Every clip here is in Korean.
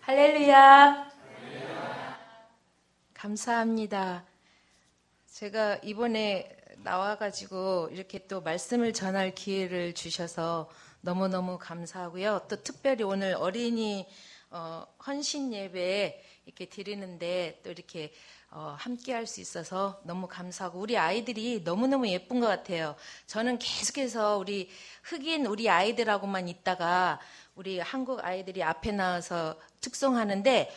할렐루야. 감사합니다. 제가 이번에 나와가지고 이렇게 또 말씀을 전할 기회를 주셔서 너무너무 감사하고요. 또 특별히 오늘 어린이 헌신 예배 이렇게 드리는데 또 이렇게 함께 할 수 있어서 너무 감사하고, 우리 아이들이 너무너무 예쁜 것 같아요. 저는 계속해서 우리 흑인 우리 아이들하고만 있다가 우리 한국 아이들이 앞에 나와서 특송하는데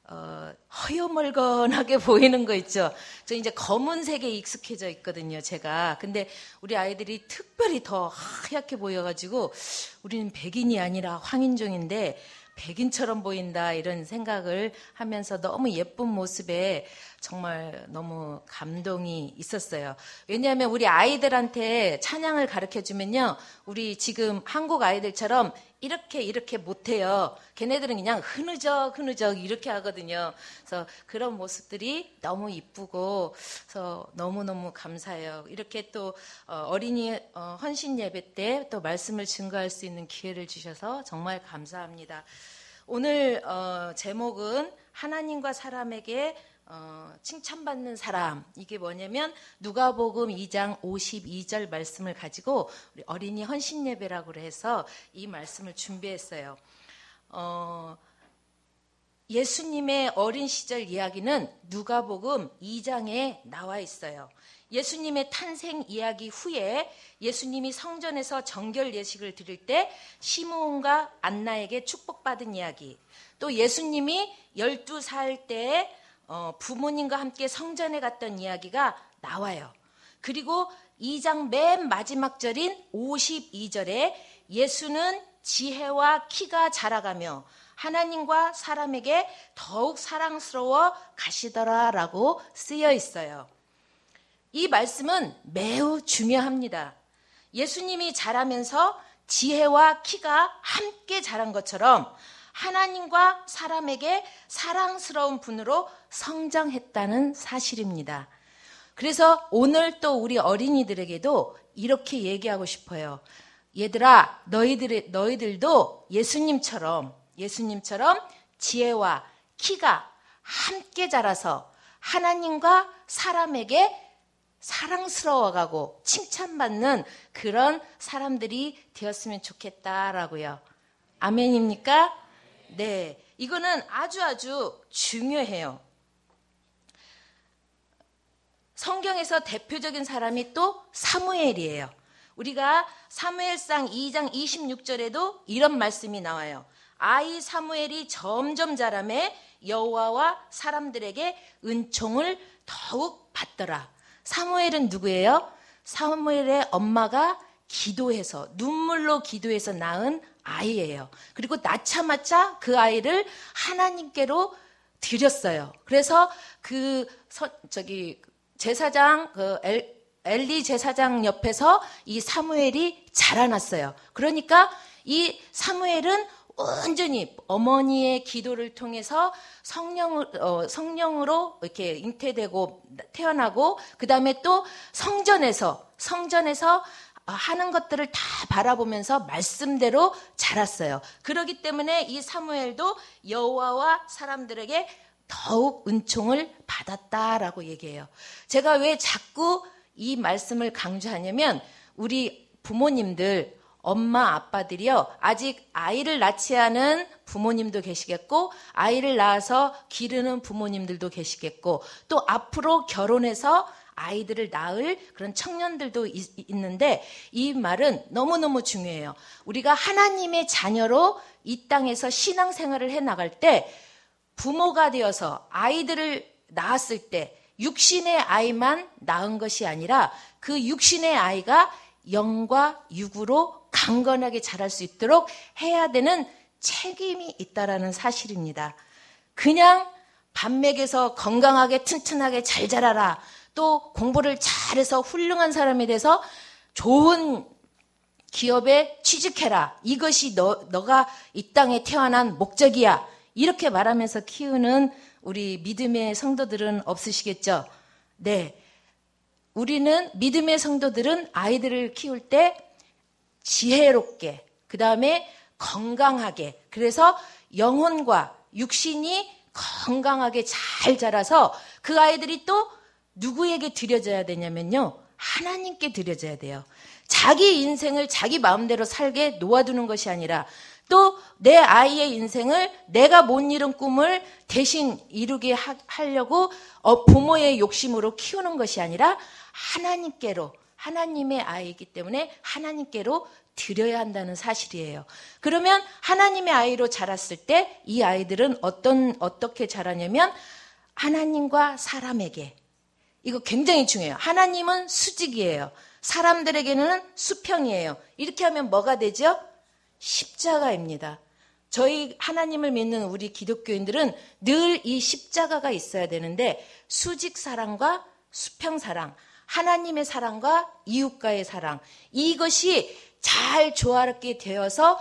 허여멀건하게 보이는 거 있죠. 저 이제 검은색에 익숙해져 있거든요, 제가. 근데 우리 아이들이 특별히 더 하얗게 보여가지고 우리는 백인이 아니라 황인종인데 백인처럼 보인다, 이런 생각을 하면서 너무 예쁜 모습에 정말 너무 감동이 있었어요. 왜냐하면 우리 아이들한테 찬양을 가르쳐주면요, 우리 지금 한국 아이들처럼 이렇게 못해요. 걔네들은 그냥 흐느적 이렇게 하거든요. 그래서 그런 모습들이 너무 이쁘고, 그래서 너무너무 감사해요. 이렇게 또 어린이 헌신 예배 때 또 말씀을 증거할 수 있는 기회를 주셔서 정말 감사합니다. 오늘 제목은 하나님과 사람에게 칭찬받는 사람. 이게 뭐냐면 누가복음 2장 52절 말씀을 가지고 우리 어린이 헌신 예배라고 해서 이 말씀을 준비했어요. 예수님의 어린 시절 이야기는 누가복음 2장에 나와 있어요. 예수님의 탄생 이야기 후에 예수님이 성전에서 정결 예식을 드릴 때 시므온과 안나에게 축복받은 이야기, 또 예수님이 12살 때에 부모님과 함께 성전에 갔던 이야기가 나와요. 그리고 2장 맨 마지막 절인 52절에 예수는 지혜와 키가 자라가며 하나님과 사람에게 더욱 사랑스러워 가시더라라고 쓰여 있어요. 이 말씀은 매우 중요합니다. 예수님이 자라면서 지혜와 키가 함께 자란 것처럼 하나님과 사람에게 사랑스러운 분으로 성장했다는 사실입니다. 그래서 오늘 또 우리 어린이들에게도 이렇게 얘기하고 싶어요. 얘들아, 너희들도 예수님처럼 지혜와 키가 함께 자라서 하나님과 사람에게 사랑스러워가고 칭찬받는 그런 사람들이 되었으면 좋겠다라고요. 아멘입니까? 네, 이거는 아주 중요해요. 성경에서 대표적인 사람이 또 사무엘이에요. 우리가 사무엘상 2장 26절에도 이런 말씀이 나와요. 아이 사무엘이 점점 자라매 여호와와 사람들에게 은총을 더욱 받더라. 사무엘은 누구예요? 사무엘의 엄마가 기도해서, 눈물로 기도해서 낳은 아이예요. 그리고 낳자마자 그 아이를 하나님께로 드렸어요. 그래서 제사장, 엘리 제사장 옆에서 이 사무엘이 자라났어요. 그러니까 이 사무엘은 온전히 어머니의 기도를 통해서 성령으로 이렇게 잉태되고 태어나고, 그 다음에 또 성전에서 하는 것들을 다 바라보면서 말씀대로 자랐어요. 그렇기 때문에 이 사무엘도 여호와와 사람들에게 더욱 은총을 받았다라고 얘기해요. 제가 왜 자꾸 이 말씀을 강조하냐면, 우리 부모님들, 엄마 아빠들이요, 아직 아이를 낳지 않은 부모님도 계시겠고, 아이를 낳아서 기르는 부모님들도 계시겠고, 또 앞으로 결혼해서 아이들을 낳을 그런 청년들도 있는데, 이 말은 너무너무 중요해요. 우리가 하나님의 자녀로 이 땅에서 신앙생활을 해나갈 때, 부모가 되어서 아이들을 낳았을 때 육신의 아이만 낳은 것이 아니라 그 육신의 아이가 영과 육으로 강건하게 자랄 수 있도록 해야 되는 책임이 있다라는 사실입니다. 그냥 밥 먹여서 건강하게 튼튼하게 잘 자라라, 또 공부를 잘해서 훌륭한 사람이 돼서 좋은 기업에 취직해라, 이것이 너가 이 땅에 태어난 목적이야, 이렇게 말하면서 키우는 우리 믿음의 성도들은 없으시겠죠? 네. 우리는, 믿음의 성도들은 아이들을 키울 때 지혜롭게, 그 다음에 건강하게, 그래서 영혼과 육신이 건강하게 잘 자라서 그 아이들이 또 누구에게 드려져야 되냐면요. 하나님께 드려져야 돼요. 자기 인생을 자기 마음대로 살게 놓아두는 것이 아니라 또 내 아이의 인생을 내가 못 이룬 꿈을 대신 이루게 하려고 부모의 욕심으로 키우는 것이 아니라 하나님께로, 하나님의 아이이기 때문에 하나님께로 드려야 한다는 사실이에요. 그러면 하나님의 아이로 자랐을 때 이 아이들은 어떻게 자라냐면 하나님과 사람에게, 이거 굉장히 중요해요. 하나님은 수직이에요. 사람들에게는 수평이에요. 이렇게 하면 뭐가 되죠? 십자가입니다. 저희 하나님을 믿는 우리 기독교인들은 늘 이 십자가가 있어야 되는데 수직 사랑과 수평 사랑, 하나님의 사랑과 이웃과의 사랑, 이것이 잘 조화롭게 되어서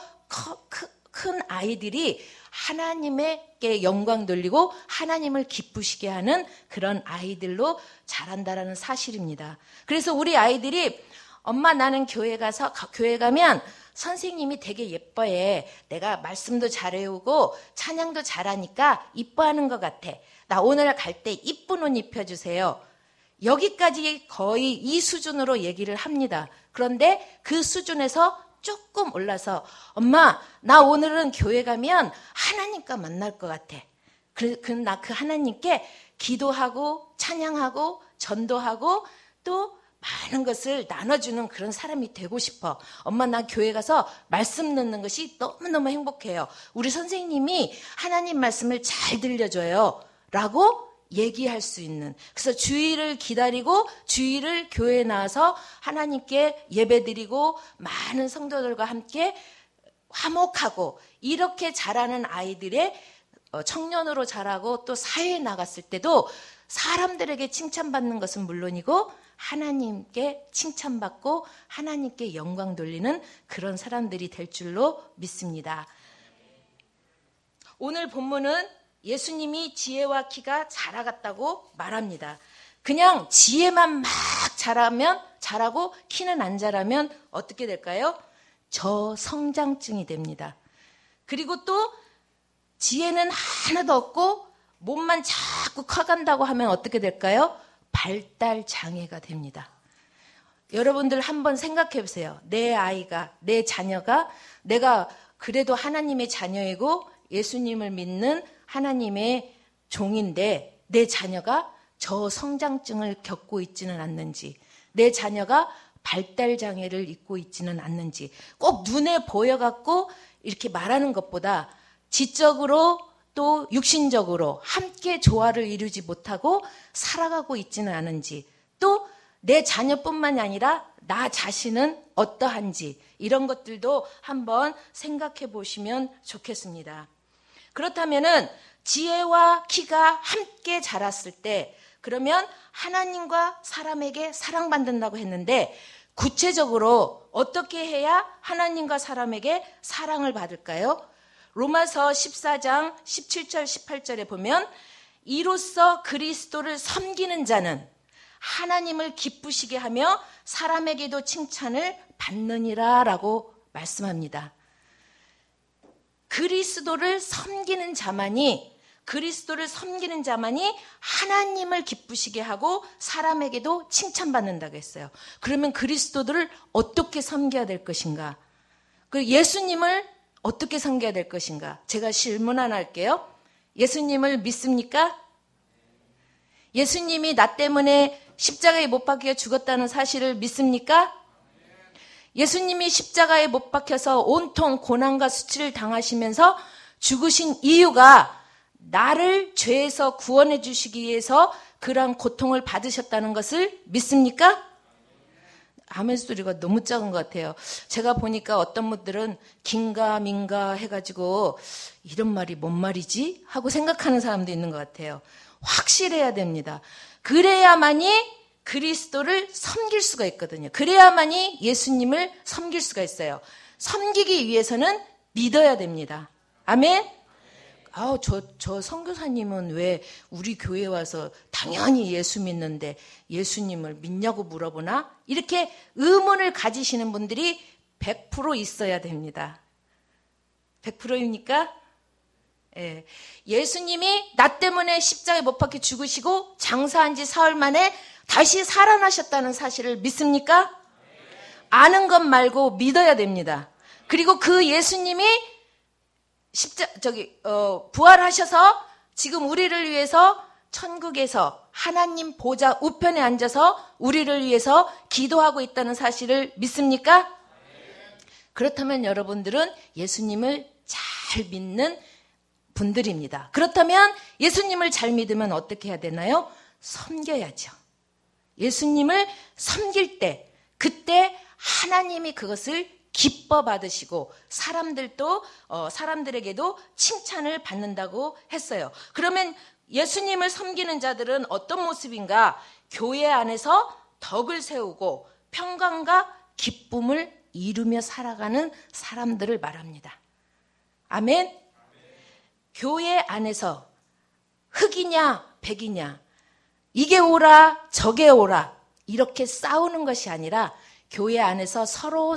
큰 아이들이 하나님께 영광 돌리고 하나님을 기쁘시게 하는 그런 아이들로 자란다라는 사실입니다. 그래서 우리 아이들이 엄마 나는 교회 가면 선생님이 되게 예뻐해. 내가 말씀도 잘 외우고 찬양도 잘하니까 이뻐하는 것 같아. 나 오늘 갈 때 이쁜 옷 입혀주세요. 여기까지 거의 이 수준으로 얘기를 합니다. 그런데 그 수준에서 조금 올라서 엄마 나 오늘은 교회 가면 하나님과 만날 것 같아. 나 그 하나님께 기도하고 찬양하고 전도하고 또 많은 것을 나눠주는 그런 사람이 되고 싶어. 엄마 나 교회 가서 말씀 듣는 것이 너무너무 행복해요. 우리 선생님이 하나님 말씀을 잘 들려줘요. 라고 얘기할 수 있는, 그래서 주일을 기다리고 주일을 교회에 나와서 하나님께 예배드리고 많은 성도들과 함께 화목하고 이렇게 자라는 아이들의 청년으로 자라고 또 사회에 나갔을 때도 사람들에게 칭찬받는 것은 물론이고 하나님께 칭찬받고 하나님께 영광 돌리는 그런 사람들이 될 줄로 믿습니다. 오늘 본문은 예수님이 지혜와 키가 자라갔다고 말합니다. 그냥 지혜만 막 자라고 키는 안 자라면 어떻게 될까요? 저성장증이 됩니다. 그리고 또 지혜는 하나도 없고 몸만 자꾸 커간다고 하면 어떻게 될까요? 발달 장애가 됩니다. 여러분들 한번 생각해 보세요. 내 아이가, 내 자녀가 내가 그래도 하나님의 자녀이고 예수님을 믿는 하나님의 종인데 내 자녀가 저성장증을 겪고 있지는 않는지, 내 자녀가 발달장애를 입고 있지는 않는지, 꼭 눈에 보여갖고 이렇게 말하는 것보다 지적으로 또 육신적으로 함께 조화를 이루지 못하고 살아가고 있지는 않은지, 또 내 자녀뿐만이 아니라 나 자신은 어떠한지 이런 것들도 한번 생각해 보시면 좋겠습니다. 그렇다면은 지혜와 키가 함께 자랐을 때 그러면 하나님과 사람에게 사랑받는다고 했는데 구체적으로 어떻게 해야 하나님과 사람에게 사랑을 받을까요? 로마서 14장 17절 18절에 보면 이로써 그리스도를 섬기는 자는 하나님을 기쁘시게 하며 사람에게도 칭찬을 받느니라 라고 말씀합니다. 그리스도를 섬기는 자만이 하나님을 기쁘시게 하고 사람에게도 칭찬받는다고 했어요. 그러면 그리스도를 어떻게 섬겨야 될 것인가? 그 예수님을 어떻게 섬겨야 될 것인가? 제가 질문 하나 할게요. 예수님을 믿습니까? 예수님이 나 때문에 십자가에 못 박혀 죽었다는 사실을 믿습니까? 예수님이 십자가에 못 박혀서 온통 고난과 수치를 당하시면서 죽으신 이유가 나를 죄에서 구원해 주시기 위해서 그러한 고통을 받으셨다는 것을 믿습니까? 아멘 소리가 너무 작은 것 같아요. 제가 보니까 어떤 분들은 긴가 민가 해가지고 이런 말이 뭔 말이지? 하고 생각하는 사람도 있는 것 같아요. 확실해야 됩니다. 그래야만이 그리스도를 섬길 수가 있거든요. 그래야만이 예수님을 섬길 수가 있어요. 섬기기 위해서는 믿어야 됩니다. 아멘? 저 선교사님은 왜 우리 교회에 와서 당연히 예수 믿는데 예수님을 믿냐고 물어보나? 이렇게 의문을 가지시는 분들이 100% 있어야 됩니다. 100%입니까? 예. 예수님이 나 때문에 십자가에 못 박혀 죽으시고 장사한 지 사흘 만에 다시 살아나셨다는 사실을 믿습니까? 아는 것 말고 믿어야 됩니다. 그리고 그 예수님이 부활하셔서 지금 우리를 위해서 천국에서 하나님 보좌 우편에 앉아서 우리를 위해서 기도하고 있다는 사실을 믿습니까? 그렇다면 여러분들은 예수님을 잘 믿는 분들입니다. 그렇다면 예수님을 잘 믿으면 어떻게 해야 되나요? 섬겨야죠. 예수님을 섬길 때 그때 하나님이 그것을 기뻐 받으시고 사람들에게도 칭찬을 받는다고 했어요. 그러면 예수님을 섬기는 자들은 어떤 모습인가? 교회 안에서 덕을 세우고 평강과 기쁨을 이루며 살아가는 사람들을 말합니다. 아멘. 교회 안에서 흑이냐 백이냐 이게 오라 저게 오라 이렇게 싸우는 것이 아니라 교회 안에서 서로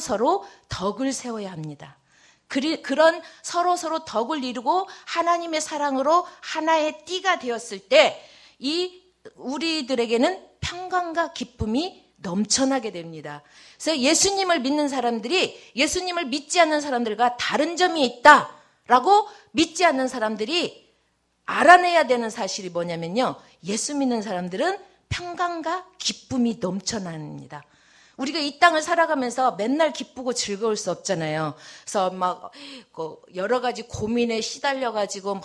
덕을 세워야 합니다. 그런 서로 덕을 이루고 하나님의 사랑으로 하나의 띠가 되었을 때 우리들에게는 평강과 기쁨이 넘쳐나게 됩니다. 그래서 예수님을 믿는 사람들이 예수님을 믿지 않는 사람들과 다른 점이 있다라고 믿지 않는 사람들이 알아내야 되는 사실이 뭐냐면요. 예수 믿는 사람들은 평강과 기쁨이 넘쳐납니다. 우리가 이 땅을 살아가면서 맨날 기쁘고 즐거울 수 없잖아요. 그래서 막 여러 가지 고민에 시달려가지고 막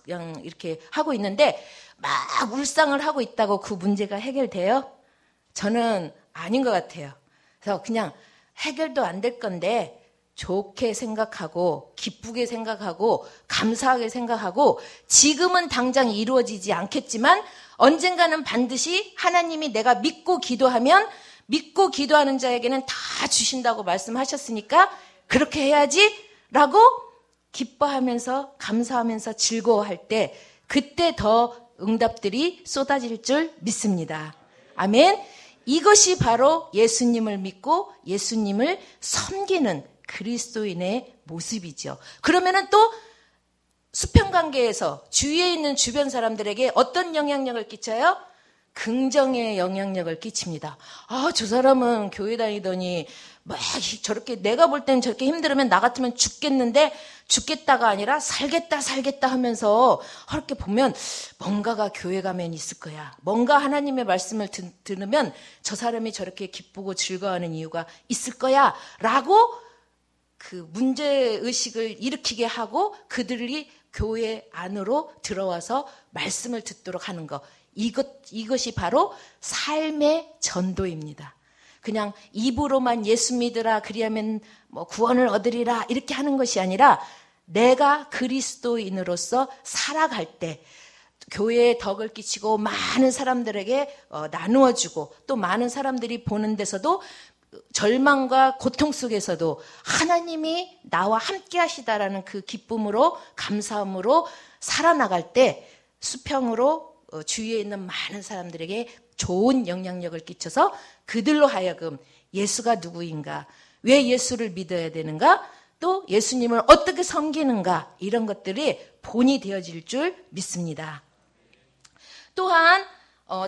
그냥 이렇게 하고 있는데 막 울상을 하고 있다고 그 문제가 해결돼요? 저는 아닌 것 같아요. 그래서 그냥 해결도 안 될 건데 좋게 생각하고 기쁘게 생각하고 감사하게 생각하고 지금은 당장 이루어지지 않겠지만 언젠가는 반드시 하나님이 내가 믿고 기도하면 믿고 기도하는 자에게는 다 주신다고 말씀하셨으니까 그렇게 해야지 라고 기뻐하면서 감사하면서 즐거워할 때 그때 더 응답들이 쏟아질 줄 믿습니다. 아멘. 이것이 바로 예수님을 믿고 예수님을 섬기는 그리스도인의 모습이죠. 그러면은 또 수평관계에서 주위에 있는 주변 사람들에게 어떤 영향력을 끼쳐요? 긍정의 영향력을 끼칩니다. 저 사람은 교회 다니더니 막 저렇게 내가 볼 때는 저렇게 힘들으면 나 같으면 죽겠는데 죽겠다가 아니라 살겠다 하면서 그렇게 보면 뭔가가 교회 가면 있을 거야. 뭔가 하나님의 말씀을 들으면 저 사람이 저렇게 기쁘고 즐거워하는 이유가 있을 거야 라고 그 문제의식을 일으키게 하고 그들이 교회 안으로 들어와서 말씀을 듣도록 하는 것. 이것이 바로 삶의 전도입니다. 그냥 입으로만 예수 믿으라 그리하면 뭐 구원을 얻으리라 이렇게 하는 것이 아니라 내가 그리스도인으로서 살아갈 때 교회에 덕을 끼치고 많은 사람들에게 나누어주고 또 많은 사람들이 보는 데서도 절망과 고통 속에서도 하나님이 나와 함께 하시다라는 그 기쁨으로 감사함으로 살아나갈 때 수평으로 주위에 있는 많은 사람들에게 좋은 영향력을 끼쳐서 그들로 하여금 예수가 누구인가, 왜 예수를 믿어야 되는가, 또 예수님을 어떻게 섬기는가 이런 것들이 본이 되어질 줄 믿습니다. 또한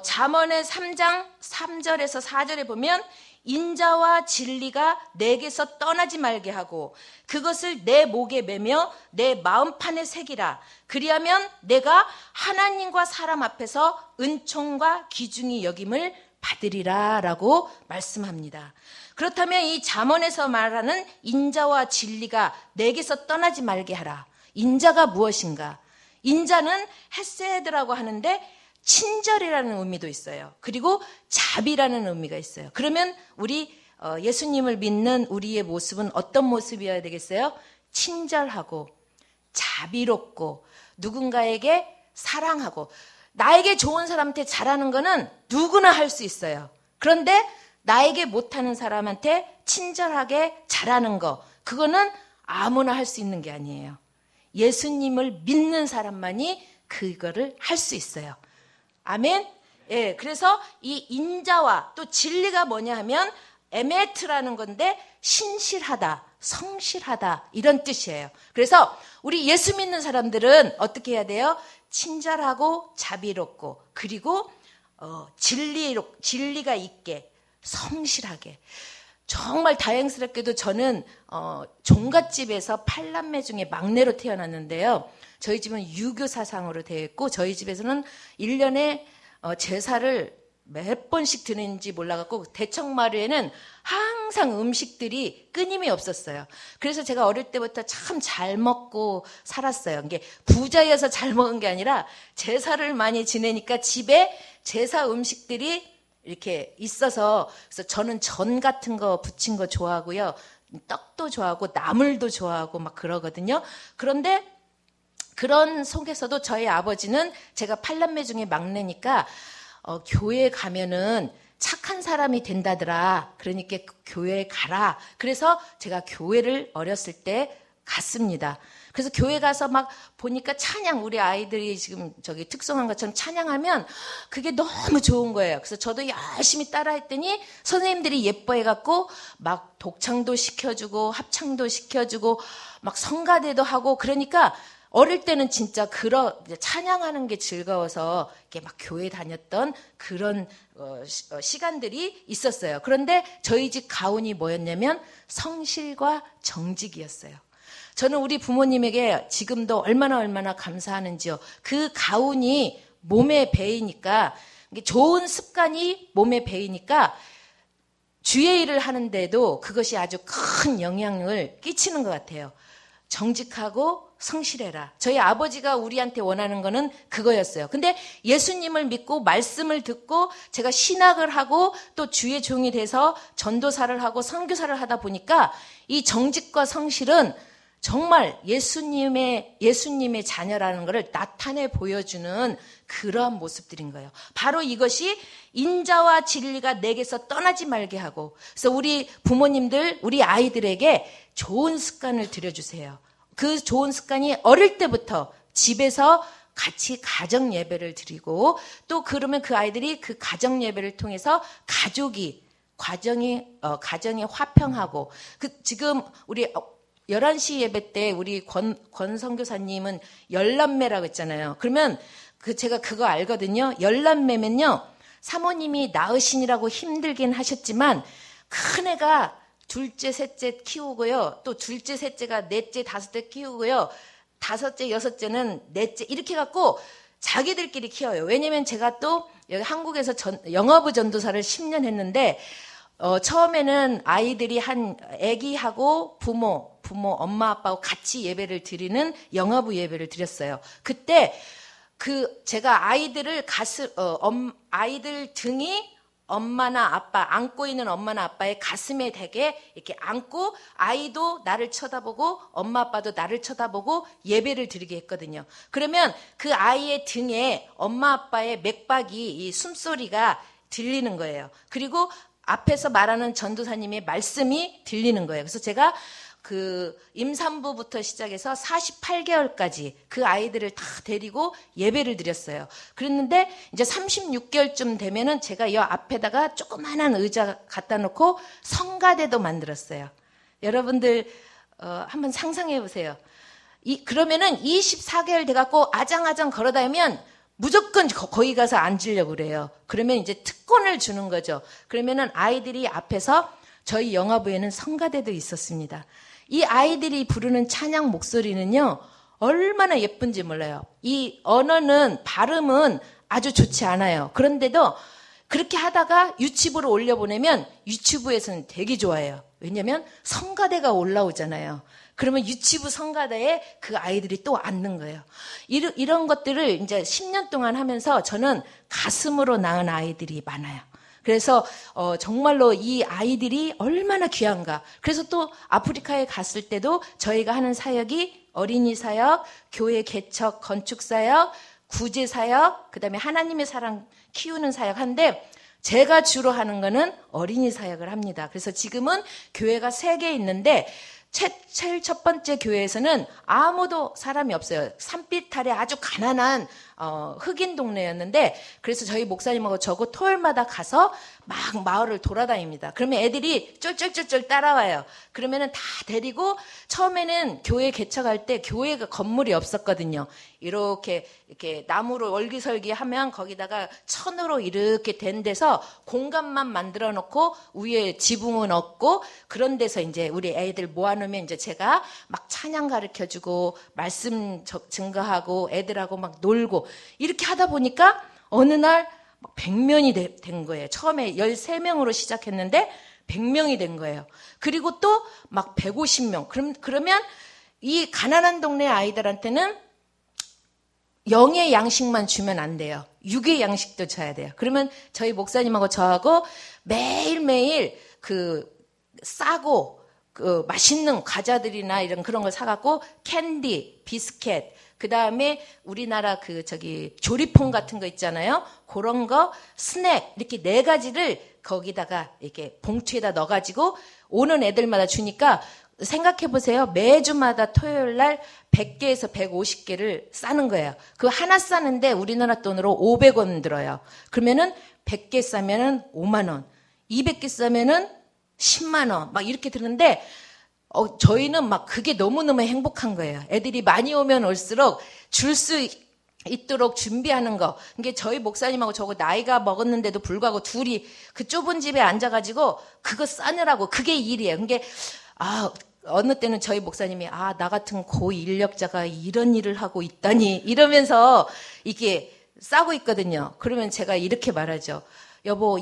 잠언의 3장 3절에서 4절에 보면 인자와 진리가 내게서 떠나지 말게 하고 그것을 내 목에 매며 내 마음판에 새기라. 그리하면 내가 하나님과 사람 앞에서 은총과 귀중히 여김을 받으리라 라고 말씀합니다. 그렇다면 이 잠언에서 말하는 인자와 진리가 내게서 떠나지 말게 하라. 인자가 무엇인가? 인자는 헤세드라고 하는데 친절이라는 의미도 있어요. 그리고 자비라는 의미가 있어요. 그러면 우리 예수님을 믿는 우리의 모습은 어떤 모습이어야 되겠어요? 친절하고 자비롭고 누군가에게 사랑하고 나에게 좋은 사람한테 잘하는 거는 누구나 할 수 있어요. 그런데 나에게 못하는 사람한테 친절하게 잘하는 거 그거는 아무나 할 수 있는 게 아니에요. 예수님을 믿는 사람만이 그거를 할 수 있어요. 아멘? 예, 그래서 이 인자와 또 진리가 뭐냐 하면 에메트라는 건데 신실하다, 성실하다 이런 뜻이에요. 그래서 우리 예수 믿는 사람들은 어떻게 해야 돼요? 친절하고 자비롭고 그리고 진리가 있게 성실하게. 정말 다행스럽게도 저는 종갓집에서 8남매 중에 막내로 태어났는데요. 저희 집은 유교 사상으로 되어 있고 저희 집에서는 1년에 제사를 몇 번씩 드는지 몰라갖고 대청마루에는 항상 음식들이 끊임이 없었어요. 그래서 제가 어릴 때부터 참 잘 먹고 살았어요. 이게 부자여서 잘 먹은 게 아니라 제사를 많이 지내니까 집에 제사 음식들이 이렇게 있어서 그래서 저는 전 같은 거 부친 거 좋아하고요. 떡도 좋아하고 나물도 좋아하고 막 그러거든요. 그런데 그런 속에서도 저희 아버지는 제가 8남매 중에 막내니까 교회에 가면은 착한 사람이 된다더라. 그러니까 교회에 가라. 그래서 제가 교회를 어렸을 때 갔습니다. 그래서 교회 가서 막 보니까 찬양, 우리 아이들이 지금 저기 특성한 것처럼 찬양하면 그게 너무 좋은 거예요. 그래서 저도 열심히 따라했더니 선생님들이 예뻐해갖고 막 독창도 시켜주고 합창도 시켜주고 막 성가대도 하고 그러니까 어릴 때는 진짜 찬양하는 게 즐거워서 이렇게 막 교회 다녔던 그런 시간들이 있었어요. 그런데 저희 집 가훈이 뭐였냐면 성실과 정직이었어요. 저는 우리 부모님에게 지금도 얼마나 감사하는지요. 그 가훈이 몸에 배이니까 좋은 습관이 몸에 배이니까 주의 일을 하는데도 그것이 아주 큰 영향을 끼치는 것 같아요. 정직하고 성실해라. 저희 아버지가 우리한테 원하는 거는 그거였어요. 근데 예수님을 믿고 말씀을 듣고 제가 신학을 하고 또 주의 종이 돼서 전도사를 하고 선교사를 하다 보니까 이 정직과 성실은 정말 예수님의 자녀라는 것을 나타내 보여주는 그러한 모습들인 거예요. 바로 이것이 인자와 진리가 내게서 떠나지 말게 하고, 그래서 우리 부모님들, 우리 아이들에게 좋은 습관을 들여주세요. 그 좋은 습관이 어릴 때부터 집에서 같이 가정 예배를 드리고 또 그러면 그 아이들이 그 가정 예배를 통해서 가정이 화평하고 지금 우리 11시 예배 때 우리 권 선교사님은 열남매라고 했잖아요. 그러면 제가 그거 알거든요. 열남매면요. 사모님이 낳으시느라고 힘들긴 하셨지만 큰애가 둘째, 셋째 키우고요. 또 둘째, 셋째가 넷째, 다섯째 키우고요. 다섯째, 여섯째는 넷째 이렇게 갖고 자기들끼리 키워요. 왜냐면 제가 또 여기 한국에서 영어부 전도사를 10년 했는데 처음에는 아이들이 애기하고 부모, 엄마, 아빠하고 같이 예배를 드리는 영어부 예배를 드렸어요. 그때 제가 아이들 등이 엄마나 아빠, 안고 있는 엄마나 아빠의 가슴에 대게 이렇게 안고 아이도 나를 쳐다보고 엄마 아빠도 나를 쳐다보고 예배를 드리게 했거든요. 그러면 그 아이의 등에 엄마 아빠의 맥박이 이 숨소리가 들리는 거예요. 그리고 앞에서 말하는 전도사님의 말씀이 들리는 거예요. 그래서 제가 임산부부터 시작해서 48개월까지 그 아이들을 다 데리고 예배를 드렸어요. 그랬는데 이제 36개월쯤 되면은 제가 이 앞에다가 조그만한 의자 갖다 놓고 성가대도 만들었어요. 여러분들 한번 상상해 보세요. 그러면은 24개월 돼갖고 아장아장 걸어다니면 무조건 거기 가서 앉으려고 그래요. 그러면 이제 특권을 주는 거죠. 그러면은 아이들이 앞에서 저희 영화부에는 성가대도 있었습니다. 이 아이들이 부르는 찬양 목소리는요, 얼마나 예쁜지 몰라요. 이 언어는, 발음은 아주 좋지 않아요. 그런데도 그렇게 하다가 유치부로 올려보내면 유치부에서는 되게 좋아해요. 왜냐면 성가대가 올라오잖아요. 그러면 유치부 성가대에 그 아이들이 또 앉는 거예요. 이런 것들을 이제 10년 동안 하면서 저는 가슴으로 낳은 아이들이 많아요. 그래서 정말로 이 아이들이 얼마나 귀한가. 그래서 또 아프리카에 갔을 때도 저희가 하는 사역이 어린이 사역, 교회 개척, 건축 사역, 구제 사역, 그다음에 하나님의 사랑 키우는 사역 한데 제가 주로 하는 거는 어린이 사역을 합니다. 그래서 지금은 교회가 3개 있는데 제일 첫 번째 교회에서는 아무도 사람이 없어요. 산빛 아래 아주 가난한 흑인 동네였는데, 그래서 저희 목사님하고 저고 토요일마다 가서 막 마을을 돌아다닙니다. 그러면 애들이 쫄쫄쫄쫄 따라와요. 그러면은 다 데리고, 처음에는 교회 개척할 때 교회가 건물이 없었거든요. 이렇게 나무로 얼기설기하면 거기다가 천으로 이렇게 된 데서 공간만 만들어 놓고 위에 지붕은 없고, 그런 데서 이제 우리 애들 모아놓으면 이제 제가 막 찬양 가르쳐주고 말씀 증거하고 애들하고 막 놀고 이렇게 하다 보니까 어느 날 100명이 된 거예요. 처음에 13명으로 시작했는데 100명이 된 거예요. 그리고 또 막 150명. 그러면 이 가난한 동네 아이들한테는 영의 양식만 주면 안 돼요. 육의 양식도 줘야 돼요. 그러면 저희 목사님하고 저하고 매일매일 싸고 맛있는 과자들이나 이런 그런 걸 사갖고 캔디, 비스켓, 그 다음에 우리나라 조리퐁 같은 거 있잖아요. 그런 거, 스낵, 이렇게 4가지를 거기다가 이렇게 봉투에다 넣어가지고 오는 애들마다 주니까 생각해보세요. 매주마다 토요일 날 100개에서 150개를 싸는 거예요. 그 하나 싸는데 우리나라 돈으로 500원 들어요. 그러면은 100개 싸면은 5만 원, 200개 싸면은 10만 원, 막 이렇게 드는데, 저희는 막 그게 너무너무 행복한 거예요. 애들이 많이 오면 올수록 줄 수 있도록 준비하는 거. 이게 저희 목사님하고 저거 나이가 먹었는데도 불구하고 둘이 그 좁은 집에 앉아가지고 그거 싸느라고 그게 일이에요. 그게, 어느 때는 저희 목사님이, 나 같은 고인력자가 이런 일을 하고 있다니, 이러면서 이게 싸고 있거든요. 그러면 제가 이렇게 말하죠. 여보,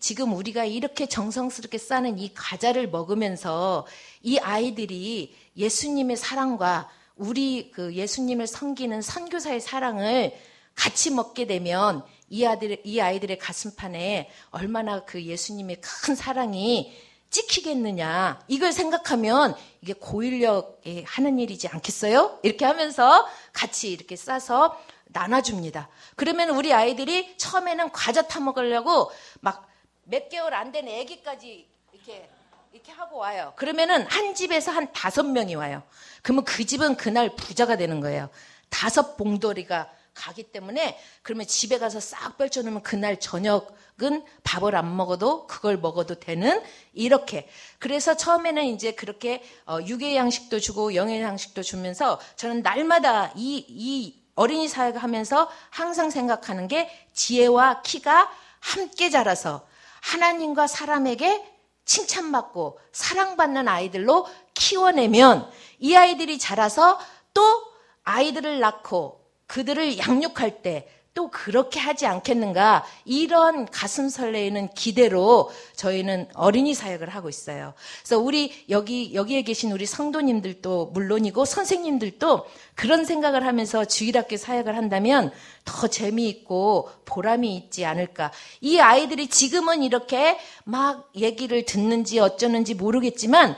지금 우리가 이렇게 정성스럽게 싸는 이 과자를 먹으면서 이 아이들이 예수님의 사랑과 우리 예수님을 섬기는 선교사의 사랑을 같이 먹게 되면 이 아이들의 가슴판에 얼마나 그 예수님의 큰 사랑이 찍히겠느냐. 이걸 생각하면 이게 고인력에 하는 일이지 않겠어요? 이렇게 하면서 같이 이렇게 싸서 나눠줍니다. 그러면 우리 아이들이 처음에는 과자 타 먹으려고 막 몇 개월 안 된 애기까지 이렇게 하고 와요. 그러면은 한 집에서 한 5명이 와요. 그러면 그 집은 그날 부자가 되는 거예요. 5 봉돌이가 가기 때문에, 그러면 집에 가서 싹 펼쳐놓으면 그날 저녁은 밥을 안 먹어도 그걸 먹어도 되는, 이렇게. 그래서 처음에는 이제 그렇게 육의 양식도 주고 영의 양식도 주면서 저는 날마다 이 어린이 사역을 하면서 항상 생각하는 게, 지혜와 키가 함께 자라서 하나님과 사람에게 칭찬받고 사랑받는 아이들로 키워내면 이 아이들이 자라서 또 아이들을 낳고 그들을 양육할 때 또 그렇게 하지 않겠는가, 이런 가슴 설레이는 기대로 저희는 어린이 사역을 하고 있어요. 그래서 여기에 계신 우리 성도님들도 물론이고 선생님들도 그런 생각을 하면서 주일학교 사역을 한다면 더 재미있고 보람이 있지 않을까. 이 아이들이 지금은 이렇게 막 얘기를 듣는지 어쩌는지 모르겠지만,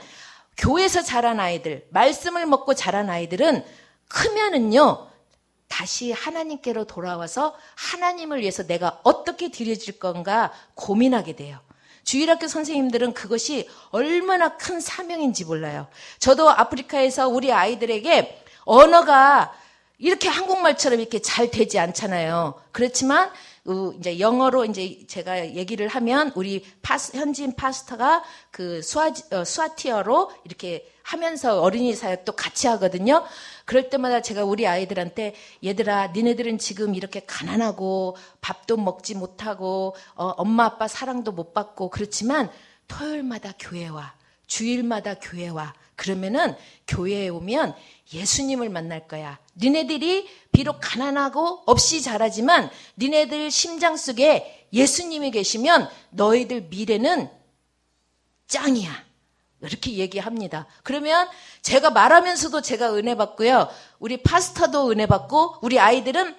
교회에서 자란 아이들, 말씀을 먹고 자란 아이들은 크면은요, 다시 하나님께로 돌아와서 하나님을 위해서 내가 어떻게 드려질 건가 고민하게 돼요. 주일학교 선생님들은 그것이 얼마나 큰 사명인지 몰라요. 저도 아프리카에서 우리 아이들에게 언어가 이렇게 한국말처럼 이렇게 잘 되지 않잖아요. 그렇지만 이제 영어로 이제 제가 얘기를 하면 우리 현지인 파스터가 스와티어로 이렇게 하면서 어린이 사역도 같이 하거든요. 그럴 때마다 제가 우리 아이들한테, 얘들아, 니네들은 지금 이렇게 가난하고 밥도 먹지 못하고 엄마 아빠 사랑도 못 받고 그렇지만 토요일마다 교회 와, 주일마다 교회 와. 그러면은 교회에 오면 예수님을 만날 거야. 니네들이 비록 가난하고 없이 자라지만 니네들 심장 속에 예수님이 계시면 너희들 미래는 짱이야. 이렇게 얘기합니다. 그러면 제가 말하면서도 제가 은혜 받고요. 우리 파스터도 은혜 받고 우리 아이들은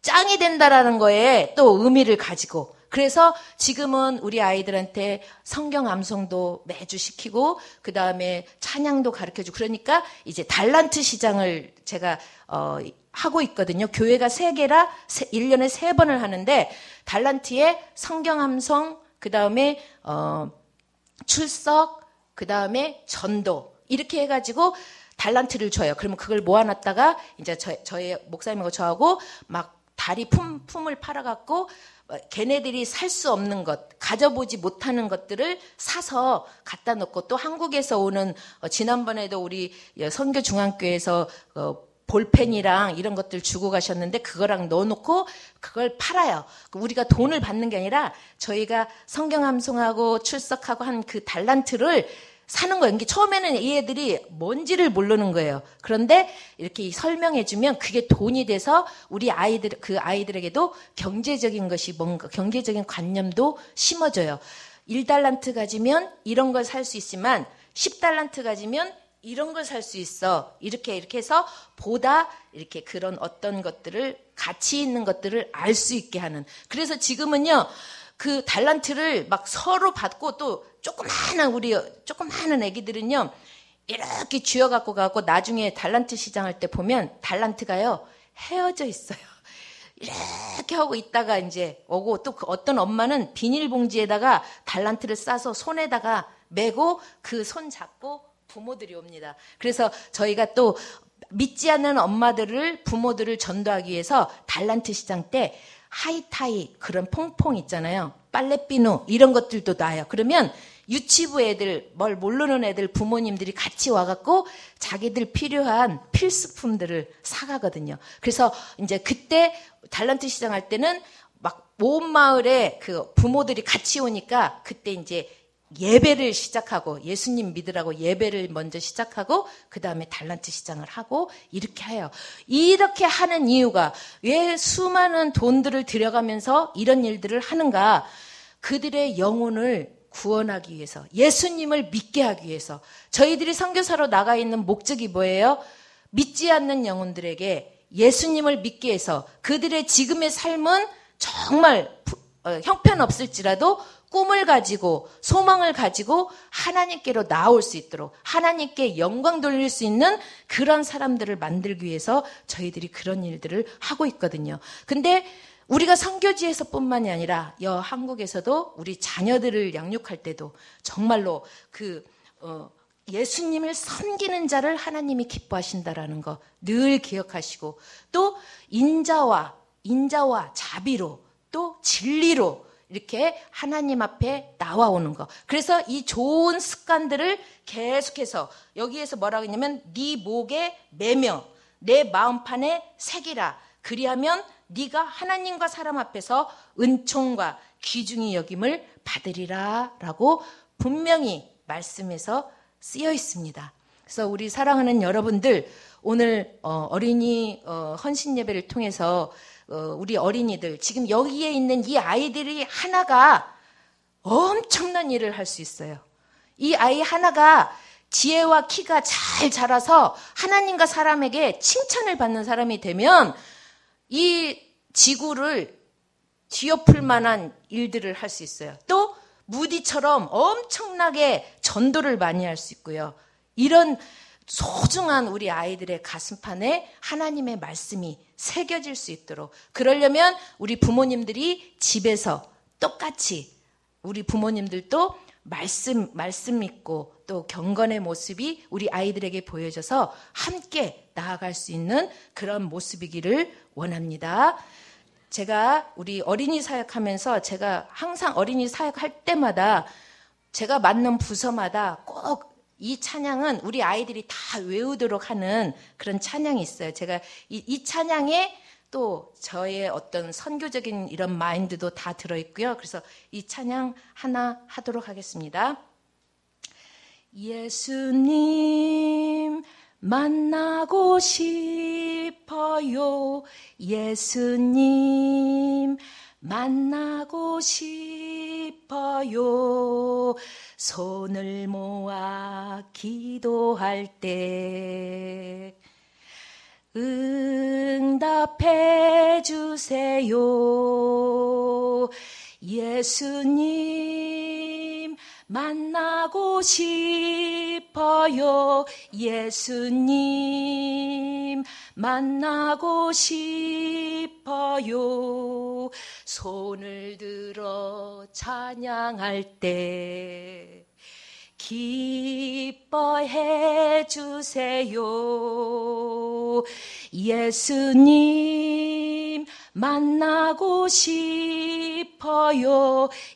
짱이 된다라는 거에 또 의미를 가지고, 그래서 지금은 우리 아이들한테 성경 암송도 매주 시키고 그 다음에 찬양도 가르쳐주고, 그러니까 이제 달란트 시장을 제가 하고 있거든요. 교회가 3개라 1년에 3번을 하는데, 달란트에 성경 암송, 그 다음에 출석, 그 다음에 전도, 이렇게 해가지고 달란트를 줘요. 그러면 그걸 모아놨다가 이제 저희 목사님하고 저하고 막 다리 품을 팔아갖고 걔네들이 살 수 없는 것, 가져보지 못하는 것들을 사서 갖다 놓고, 또 한국에서 오는 지난번에도 우리 선교 중앙교회에서 볼펜이랑 이런 것들 주고 가셨는데 그거랑 넣어놓고 그걸 팔아요. 우리가 돈을 받는 게 아니라 저희가 성경 암송하고 출석하고 한 그 달란트를 사는 거예요. 처음에는 이 애들이 뭔지를 모르는 거예요. 그런데 이렇게 설명해주면 그게 돈이 돼서 우리 그 아이들에게도 경제적인 것이 뭔가, 경제적인 관념도 심어져요. 1달란트 가지면 이런 걸 살 수 있지만 10달란트 가지면 이런 걸 살 수 있어. 이렇게 해서 보다 이렇게 그런 어떤 것들을, 가치 있는 것들을 알 수 있게 하는. 그래서 지금은요, 그 달란트를 막 서로 받고, 또 조그마한 애기들은요, 이렇게 쥐어갖고 가고 나중에 달란트 시장할 때 보면 달란트가요, 헤어져 있어요. 이렇게 하고 있다가 이제 오고, 또 어떤 엄마는 비닐봉지에다가 달란트를 싸서 손에다가 메고 그 손 잡고 부모들이 옵니다. 그래서 저희가 또 믿지 않는 엄마들을, 부모들을 전도하기 위해서 달란트 시장 때 하이타이, 그런 퐁퐁 있잖아요. 빨래비누 이런 것들도 놔요. 그러면 유치부 애들, 뭘 모르는 애들 부모님들이 같이 와갖고 자기들 필요한 필수품들을 사가거든요. 그래서 이제 그때 달란트 시장 할 때는 막 온 마을에 그 부모들이 같이 오니까 그때 이제 예배를 시작하고, 예수님 믿으라고 예배를 먼저 시작하고 그 다음에 달란트 시장을 하고 이렇게 해요. 이렇게 하는 이유가, 왜 수많은 돈들을 들여가면서 이런 일들을 하는가? 그들의 영혼을 구원하기 위해서, 예수님을 믿게 하기 위해서. 저희들이 선교사로 나가 있는 목적이 뭐예요? 믿지 않는 영혼들에게 예수님을 믿게 해서 그들의 지금의 삶은 정말 형편없을지라도 꿈을 가지고 소망을 가지고 하나님께로 나올 수 있도록, 하나님께 영광 돌릴 수 있는 그런 사람들을 만들기 위해서 저희들이 그런 일들을 하고 있거든요. 근데 우리가 선교지에서 뿐만이 아니라 한국에서도 우리 자녀들을 양육할 때도 정말로 예수님을 섬기는 자를 하나님이 기뻐하신다라는 거 늘 기억하시고, 또 인자와 자비로, 또 진리로 이렇게 하나님 앞에 나와오는 거. 그래서 이 좋은 습관들을 계속해서 여기에서 뭐라고 했냐면, 네 목에 매며 내 마음판에 새기라. 그리하면 네가 하나님과 사람 앞에서 은총과 귀중히 여김을 받으리라 라고 분명히 말씀에서 쓰여 있습니다. 그래서 우리 사랑하는 여러분들, 오늘 어린이 헌신 예배를 통해서 우리 어린이들, 지금 여기에 있는 이 아이들이 하나가 엄청난 일을 할 수 있어요. 이 아이 하나가 지혜와 키가 잘 자라서 하나님과 사람에게 칭찬을 받는 사람이 되면 이 지구를 뒤엎을 만한 일들을 할 수 있어요. 또 무디처럼 엄청나게 전도를 많이 할 수 있고요. 이런 소중한 우리 아이들의 가슴판에 하나님의 말씀이 새겨질 수 있도록, 그러려면 우리 부모님들이 집에서 똑같이, 우리 부모님들도 말씀 믿고 또 경건의 모습이 우리 아이들에게 보여져서 함께 나아갈 수 있는 그런 모습이기를 원합니다. 제가 우리 어린이 사역하면서, 제가 항상 어린이 사역할 때마다 제가 맡는 부서마다 꼭 이 찬양은 우리 아이들이 다 외우도록 하는 그런 찬양이 있어요. 제가 이 찬양에 또 저의 어떤 선교적인 이런 마인드도 다 들어있고요. 그래서 이 찬양 하나 하도록 하겠습니다. 예수님 만나고 싶어요. 예수님 만나고 싶어요. 손을 모아 기도할 때 응답해 주세요. 예수님 만나고 싶어요. 예수님 만나고 싶어요. 손을 들어 찬양할 때 기뻐해 주세요. 예수님 만나고 싶어요.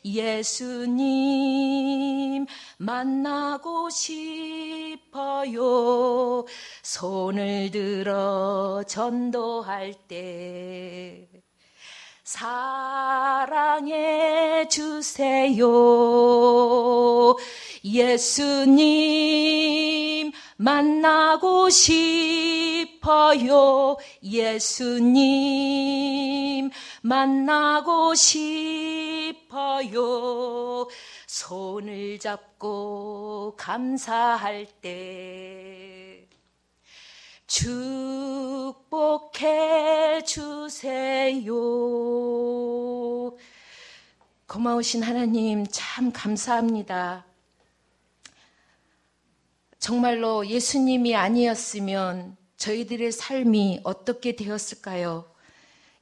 예수님 만나고 싶어요. 손을 들어 전도할 때 사랑해 주세요. 예수님 만나고 싶어요. 예수님 만나고 싶어요. 손을 잡고 감사할 때 축복해 주세요. 고마우신 하나님 참 감사합니다. 정말로 예수님이 아니었으면 저희들의 삶이 어떻게 되었을까요?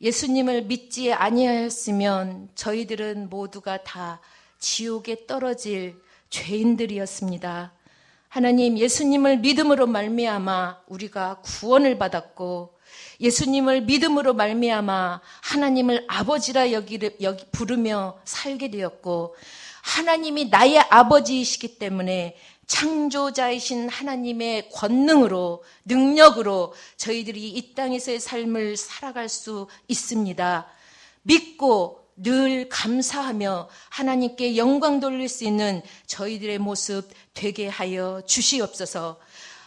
예수님을 믿지 아니하였으면 저희들은 모두가 다 지옥에 떨어질 죄인들이었습니다. 하나님, 예수님을 믿음으로 말미암아 우리가 구원을 받았고, 예수님을 믿음으로 말미암아 하나님을 아버지라 부르며 살게 되었고, 하나님이 나의 아버지이시기 때문에 창조자이신 하나님의 권능으로, 능력으로 저희들이 이 땅에서의 삶을 살아갈 수 있습니다. 믿고 늘 감사하며 하나님께 영광 돌릴 수 있는 저희들의 모습 되게 하여 주시옵소서.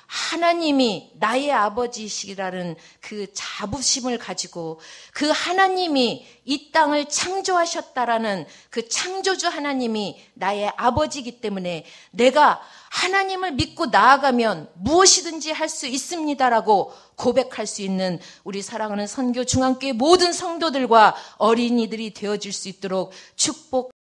하나님이 나의 아버지시라는 그 자부심을 가지고 그 하나님이 이 땅을 창조하셨다라는 그 창조주 하나님이 나의 아버지이기 때문에 내가 하나님을 믿고 나아가면 무엇이든지 할 수 있습니다라고 고백할 수 있는 우리 사랑하는 선교 중앙교회 모든 성도들과 어린이들이 되어질 수 있도록 축복